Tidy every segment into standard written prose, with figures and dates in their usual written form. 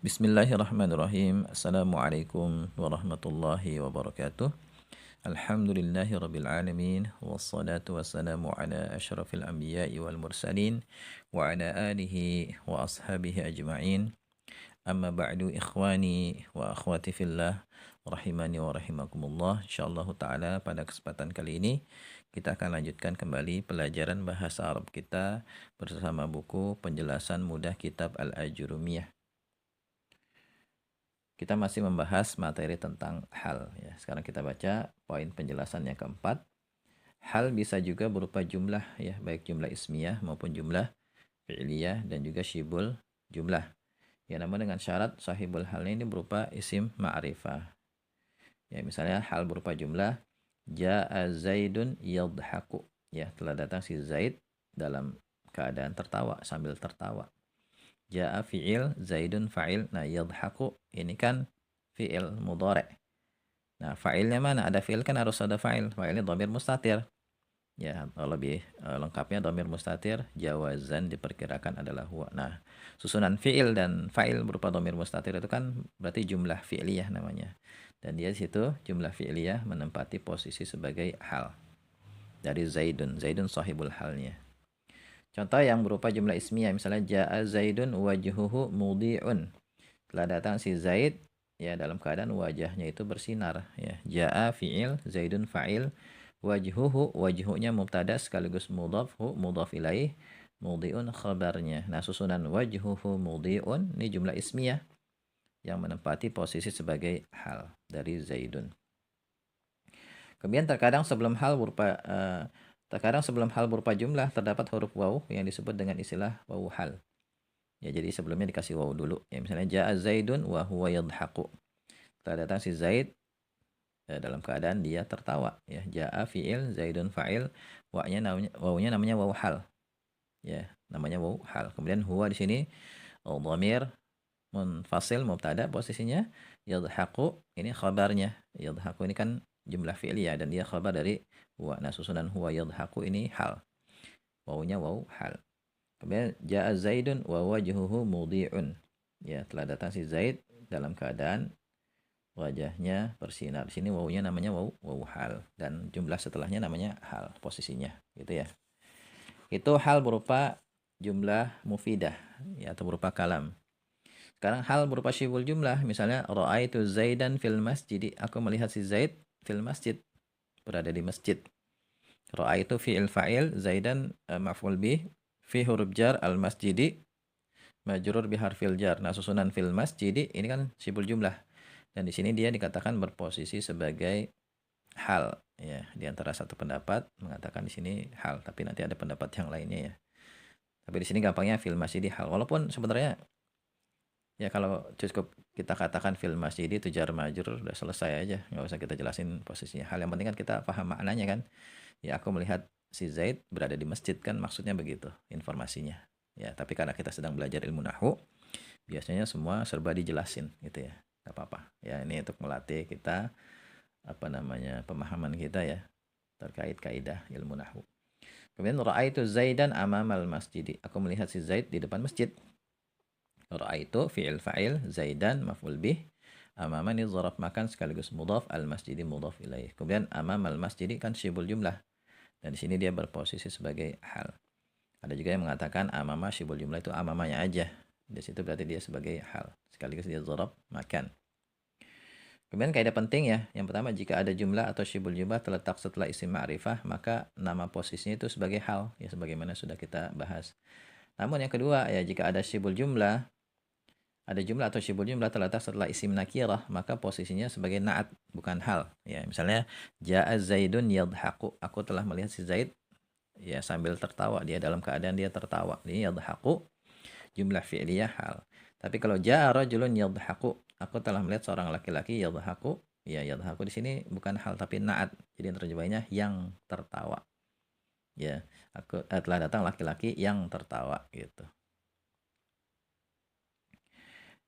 Bismillahirrahmanirrahim. Assalamualaikum warahmatullahi wabarakatuh. Alhamdulillahi rabbil alamin. Wassalatu wassalamu ala ashrafil anbiya'i wal mursalin. Wa ala alihi wa ashabihi ajma'in. Amma ba'du ikhwani wa akhwati fillah. Rahimani wa rahimakumullah. InsyaAllah ta'ala pada kesempatan kali ini kita akan lanjutkan kembali pelajaran bahasa Arab kita bersama buku penjelasan mudah kitab Al-Ajurumiyah. Kita masih membahas materi tentang hal ya. Sekarang kita baca poin penjelasan yang keempat. Hal bisa juga berupa jumlah ya, baik jumlah ismiyah maupun jumlah fi'liyah dan juga syibul jumlah. Ya, namun dengan syarat sahibul hal ini berupa isim ma'rifah. Ya, misalnya hal berupa jumlah Ja'a Zaidun yadhaku. Ya, telah datang si Zaid dalam keadaan tertawa, sambil tertawa. Ja'a fi'il, Zaidun fa'il. Nah, yadhaku ini kan fi'il mudhari'. Nah, fa'ilnya mana? Ada fi'il kan harus ada fa'il. Fa'ilnya dhamir mustatir. Ya, lebih lengkapnya dhamir mustatir jawazan diperkirakan adalah huwa. Nah, susunan fi'il dan fa'il berupa dhamir mustatir itu kan berarti jumlah fi'liyah namanya. Dan dia di situ jumlah fi'liyah menempati posisi sebagai hal dari Zaidun. Zaidun sahibul halnya. Contoh yang berupa jumlah ismiyah, misalnya ja'a Zaidun wajhuhu mudhi'un. Telah datang si Zaid ya dalam keadaan wajahnya itu bersinar ya. Ja'a fi'il, Zaidun fa'il, wajhuhu, wajhunya mubtada sekaligus mudhaf, hu mudhaf ilaih, mudhi'un khabarnya. Nah, susunan wajhuhu mudhi'un ini jumlah ismiyah yang menempati posisi sebagai hal dari Zaidun. Kemudian terkadang sebelum hal berupa jumlah terdapat huruf waw yang disebut dengan istilah waw hal. Ya, jadi sebelumnya dikasih waw dulu. Ya, misalnya ja'a Zaidun wa huwa yadhaku. Telah datang si Zaid dalam keadaan dia tertawa. Ya, ja'a fi'il, Zaidun fa'il, wawnya namanya waw hal. Ya, namanya waw hal. Kemudian huwa di sini dhamir munfasil mubtada posisinya, yadhaku ini khabarnya. Yadhaku ini kan jumlah fi'liyah dan dia khabar dari huwa. Nah, susunan huwa yadhaku ini hal. Wawnya waw hal. Kemudian ja'a Zaidun wa wajhuhu mudhi'un. Ya, telah datang si Zaid dalam keadaan wajahnya bersinar. Di sini wawnya namanya waw hal dan jumlah setelahnya namanya hal posisinya, gitu ya. Itu hal berupa jumlah mufidah ya atau berupa kalam. Sekarang hal berupa syibul jumlah, misalnya ra'aitu Zaidan fil masjid. Aku melihat si Zaid fil masjid, berada di masjid. Ra'aitu fi'il fa'il, Zaidan maf'ul bih, fi huruf jar al masjidi majrur bi harfil jar. Nah, susunan fil masjidi ini kan syibul jumlah. Dan di sini dia dikatakan berposisi sebagai hal ya. Di antara satu pendapat mengatakan di sini hal, tapi nanti ada pendapat yang lainnya ya. Tapi di sini gampangnya fil masjidi hal. Walaupun sebenarnya ya kalau cukup kita katakan fil masjidi itu jar majrur udah selesai aja, nggak usah kita jelasin posisinya. Hal yang penting kan kita paham maknanya kan. Ya, aku melihat si Zaid berada di masjid kan maksudnya begitu informasinya. Ya, tapi karena kita sedang belajar ilmu nahwu, biasanya semua serba dijelasin gitu ya. Gak apa-apa. Ya, ini untuk melatih kita pemahaman kita ya terkait kaidah ilmu nahwu. Kemudian ra'aitu Zaidan amamal masjid. Aku melihat si Zaid di depan masjid. Ra'aitu fi'il fa'il, Zaidan maf'ul bih. Amama ini zaraf makan sekaligus mudhaf, al masjidi mudhaf ilaih. Kemudian amamal masjidi kan syibul jumlah. Dan di sini dia berposisi sebagai hal. Ada juga yang mengatakan amama syibul jumlah itu amamanya aja. Di situ berarti dia sebagai hal. Sekaligus dia zaraf makan. Kemudian kaidah penting ya. Yang pertama, jika ada jumlah atau syibul jumlah terletak setelah isim ma'rifah, maka nama posisinya itu sebagai hal. Ya, sebagaimana sudah kita bahas. Namun yang kedua, ya jika ada syibul jumlah, ada jumlah atau syibul jumlah terletak setelah isim nakirah, maka posisinya sebagai na'at, bukan hal. Ya, misalnya, ja'a Zaidun yadhaku. Aku telah melihat si Zaid ya sambil tertawa. Dia dalam keadaan dia tertawa. Ini yadhaku, jumlah fi'liyah hal. Tapi kalau ja'a rajulun yadhaku, aku telah melihat seorang laki-laki yadhaku. Ya, yadhaku di sini bukan hal tapi na'at. Jadi terjemahnya yang tertawa. Ya, aku telah datang laki-laki yang tertawa gitu.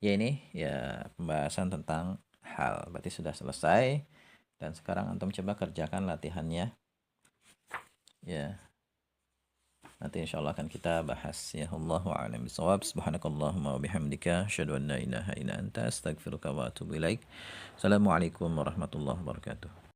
Ya, ini ya pembahasan tentang hal. Berarti sudah selesai. Dan sekarang antum coba kerjakan latihannya. Ya. Nanti insyaallah akan kita bahas ya. Allahu a'lam bishawab. Subhanakallahumma wa bihamdika asyhadu an la ilaha illa anta astaghfiruka wa atubu ilaik. Assalamualaikum warahmatullahi wabarakatuh.